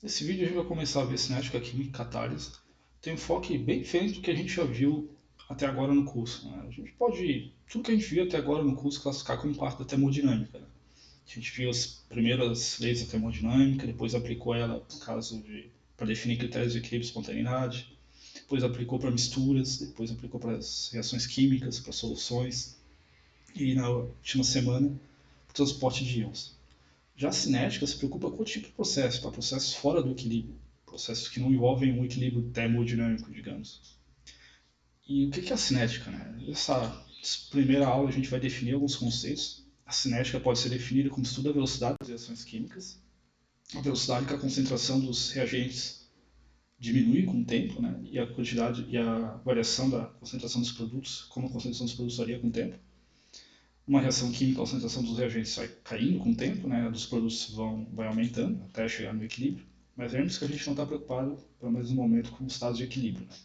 Nesse vídeo a gente vai começar a ver cinética, química e catálise. Tem um foco bem diferente do que a gente já viu até agora no curso, né? A gente pode, tudo que a gente viu até agora no curso, classificar como parte da termodinâmica, né? A gente viu as primeiras leis da termodinâmica, depois aplicou ela para definir critérios de equilíbrio e espontaneidade, depois aplicou para misturas, depois aplicou para as reações químicas, para soluções, e na última semana, para o transporte de íons. Já a cinética se preocupa com outro tipo de processo, tá? Processos fora do equilíbrio, processos que não envolvem um equilíbrio termodinâmico, digamos. E o que é a cinética? Né? Nessa primeira aula a gente vai definir alguns conceitos. A cinética pode ser definida como estudo da velocidade das reações químicas, a velocidade que a concentração dos reagentes diminui com o tempo, né? E a quantidade e a variação da concentração dos produtos, como a concentração dos produtos varia com o tempo. Uma reação química, a concentração dos reagentes vai caindo com o tempo, né? Dos produtos vai aumentando até chegar no equilíbrio. Mas lembre-se que a gente não está preocupado, pelo menos no momento, com o estado de equilíbrio. Né?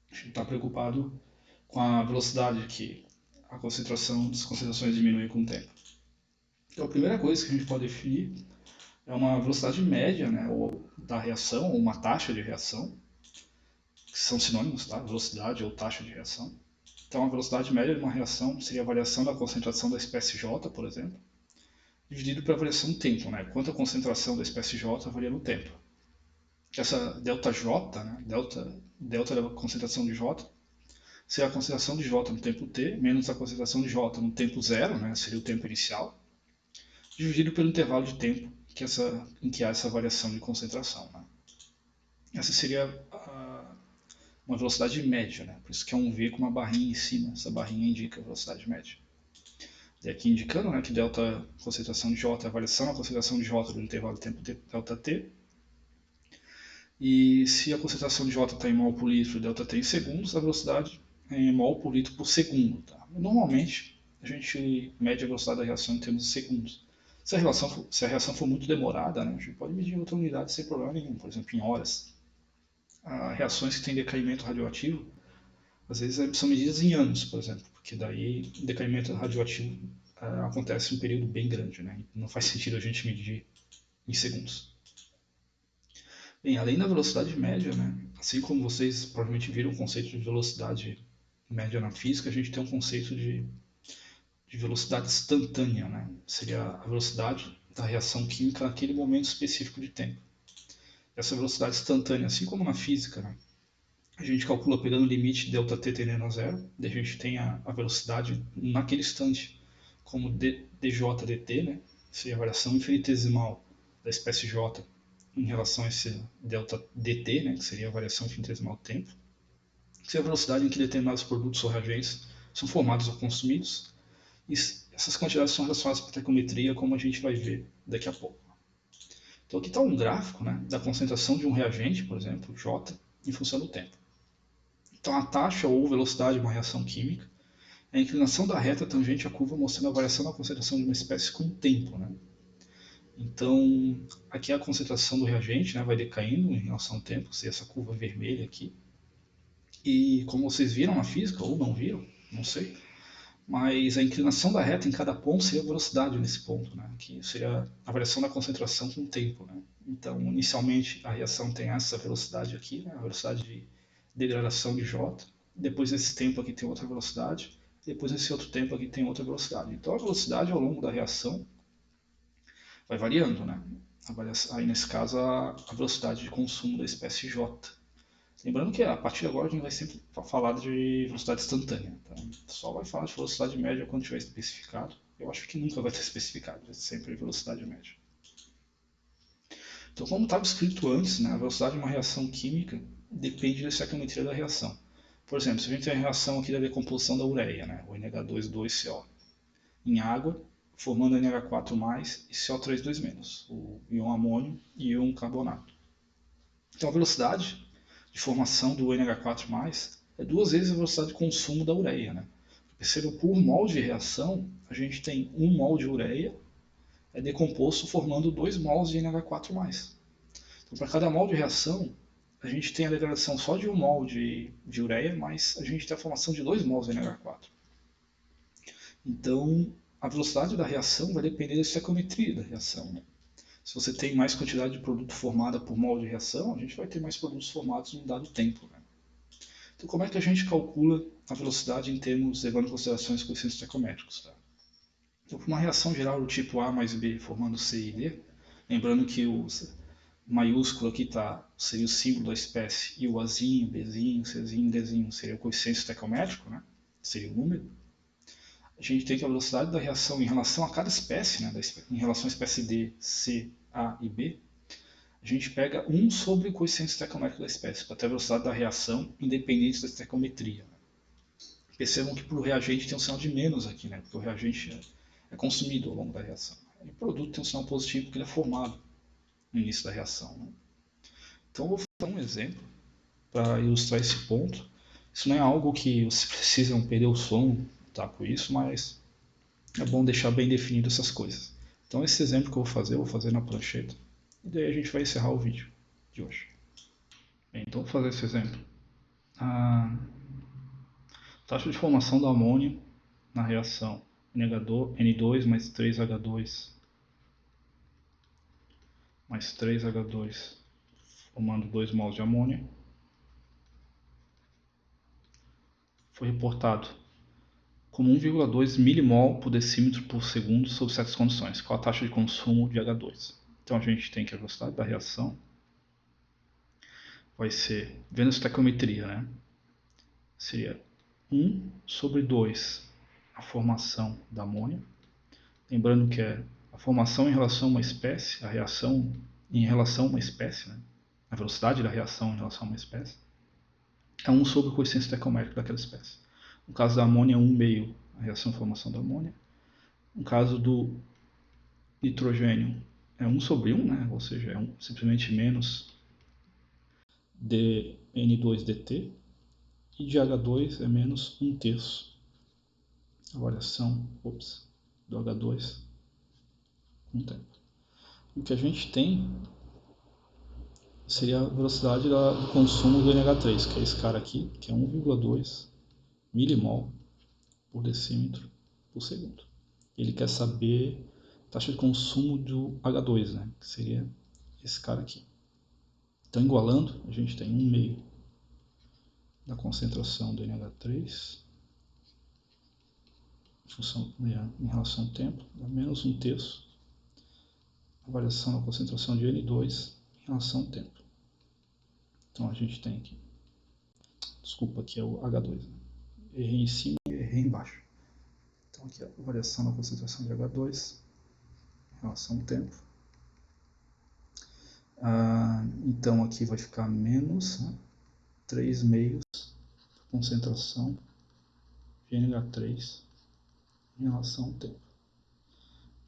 A gente está preocupado com a velocidade que as concentrações diminuem com o tempo. Então, a primeira coisa que a gente pode definir é uma velocidade média, né? Ou da reação, ou uma taxa de reação, que são sinônimos, tá? Velocidade ou taxa de reação. Então, a velocidade média de uma reação seria a variação da concentração da espécie J, por exemplo, dividido pela variação do tempo, né? Quanto a concentração da espécie J varia no tempo. Essa delta J, né? delta da concentração de J, seria a concentração de J no tempo t menos a concentração de J no tempo zero, né? Seria o tempo inicial, dividido pelo intervalo de tempo em que há essa variação de concentração. Né? Essa seria uma velocidade média, né? Por isso que é um V com uma barrinha em cima. Essa barrinha indica a velocidade média. E aqui indicando, né, que delta concentração de J é a variação da concentração de J do intervalo de tempo delta t. E se a concentração de J está em mol por litro e delta t em segundos, a velocidade é em mol por litro por segundo. Tá? Normalmente, a gente mede a velocidade da reação em termos de segundos. Se a reação for muito demorada, né, a gente pode medir em outra unidade sem problema nenhum, por exemplo, em horas. Reações que têm decaimento radioativo, às vezes são medidas em anos, por exemplo, porque daí o decaimento radioativo acontece em um período bem grande, né? Não faz sentido a gente medir em segundos. Bem, além da velocidade média, né? Assim como vocês provavelmente viram o conceito de velocidade média na física, a gente tem um conceito de velocidade instantânea, né? Seria a velocidade da reação química naquele momento específico de tempo. Essa velocidade instantânea, assim como na física, né? A gente calcula pegando o limite ΔT tendendo a zero, daí a gente tem a velocidade naquele instante como dj dt, né? Seria a variação infinitesimal da espécie j em relação a esse delta dt, né? Que seria a variação infinitesimal do tempo. Que seria a velocidade em que determinados produtos ou reagentes são formados ou consumidos. E essas quantidades são relacionadas com a estequiometria, como a gente vai ver daqui a pouco. Então aqui está um gráfico, né, da concentração de um reagente, por exemplo, J, em função do tempo. Então a taxa ou velocidade de uma reação química é a inclinação da reta tangente à curva mostrando a variação da concentração de uma espécie com o tempo. Né? Então, aqui a concentração do reagente, né, vai decaindo em relação ao tempo, seria essa curva vermelha aqui. E como vocês viram na física, ou não viram, não sei, mas a inclinação da reta em cada ponto seria a velocidade nesse ponto, né, que seria a variação da concentração com o tempo. Né? Então, inicialmente, a reação tem essa velocidade aqui, né, a velocidade de degradação de J. Depois, esse tempo aqui tem outra velocidade. Depois, esse outro tempo aqui tem outra velocidade. Então, a velocidade ao longo da reação vai variando, né? Aí, nesse caso, a velocidade de consumo da espécie J. Lembrando que a partir de agora a gente vai sempre falar de velocidade instantânea. Tá? Só vai falar de velocidade média quando tiver especificado. Eu acho que nunca vai ter especificado, vai ser sempre velocidade média. Então, como estava escrito antes, né, a velocidade de uma reação química depende da estequiometria da reação. Por exemplo, se a gente tem a reação aqui da decomposição da ureia, né, o NH2,2CO, em água, formando NH4+, e CO3,2-, o íon amônio e íon carbonato. Então, a velocidade de formação do NH4+, é duas vezes a velocidade de consumo da ureia. Né? Perceba, por mol de reação, a gente tem 1 mol de ureia é decomposto formando 2 mols de NH4+. Então, para cada mol de reação, a gente tem a degradação só de 1 mol de ureia, mas a gente tem a formação de 2 mols de NH4. Então, a velocidade da reação vai depender da estequiometria da reação. Né? Se você tem mais quantidade de produto formada por mol de reação, a gente vai ter mais produtos formados em um dado tempo. Né? Então, como é que a gente calcula a velocidade em termos levando em consideração os coeficientes estequiométricos? Tá? Então, para uma reação geral do tipo A mais B formando C e D, lembrando que o maiúsculo aqui seria o símbolo da espécie e o Azinho, Bzinho, Czinho, Dzinho seria o coeficiente estequiométrico, né? Seria o número. A gente tem que a velocidade da reação em relação a cada espécie, né? Em relação à espécie D, C, A e B, a gente pega 1 sobre o coeficiente estequiométrico da espécie, para ter a velocidade da reação independente da estequiometria. Percebam que para o reagente tem um sinal de menos aqui, né? Porque o reagente é consumido ao longo da reação. E o produto tem um sinal positivo porque ele é formado no início da reação. Né? Então, eu vou dar um exemplo para ilustrar esse ponto. Isso não é algo que vocês precisam perder o sono tá, com isso, mas é bom deixar bem definido essas coisas. Então, esse exemplo que eu vou fazer na prancheta. E daí a gente vai encerrar o vídeo de hoje. Bem, então, vou fazer esse exemplo. A taxa de formação do amônio na reação N2 mais 3H2 mais 3H2 formando 2 mols de amônio foi reportado como 1,2 milimol por decímetro por segundo sob certas condições, com a taxa de consumo de H2. Então a gente tem que a velocidade da reação vai ser, vendo a estequiometria, né? Seria 1 sobre 2 a formação da amônia. Lembrando que é a formação em relação a uma espécie, a reação em relação a uma espécie, né? A velocidade da reação em relação a uma espécie, é 1 sobre o coeficiente estequiométrico daquela espécie. No caso da amônia, é 1 meio a reação de formação da amônia. No caso do nitrogênio, é 1 sobre 1, né? Ou seja, é simplesmente menos dN2dt. E de H2 é menos 1 terço. A variação do H2 com o tempo. E o que a gente tem seria a velocidade do consumo do NH3, que é esse cara aqui, que é 1,2 milimol por decímetro por segundo. Ele quer saber a taxa de consumo do H2, né? Que seria esse cara aqui. Então, igualando, a gente tem 1 meio da concentração do NH3 em relação ao tempo, dá menos 1 terço a variação da concentração de N2 em relação ao tempo. Então, a gente tem aqui, desculpa, aqui é o H2, né? Errei em cima e errei embaixo. Então, aqui é a variação da concentração de H2 em relação ao tempo. Então, aqui vai ficar menos, né, 3 meios da concentração de NH3 em relação ao tempo.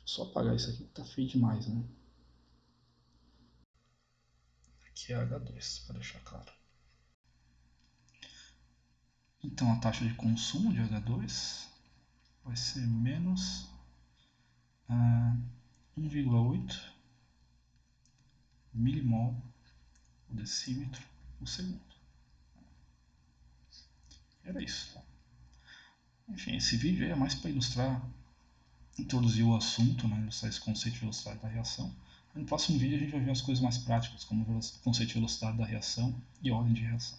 Deixa eu só apagar isso aqui que está feio demais, né? Aqui é H2, para deixar claro. Então, a taxa de consumo de H2 vai ser menos 1,8 milimol por decímetro por segundo. Era isso. Tá? Enfim, esse vídeo aí é mais para ilustrar, introduzir o assunto, né, ilustrar esse conceito de velocidade da reação. No próximo vídeo a gente vai ver as coisas mais práticas, como o conceito de velocidade da reação e ordem de reação.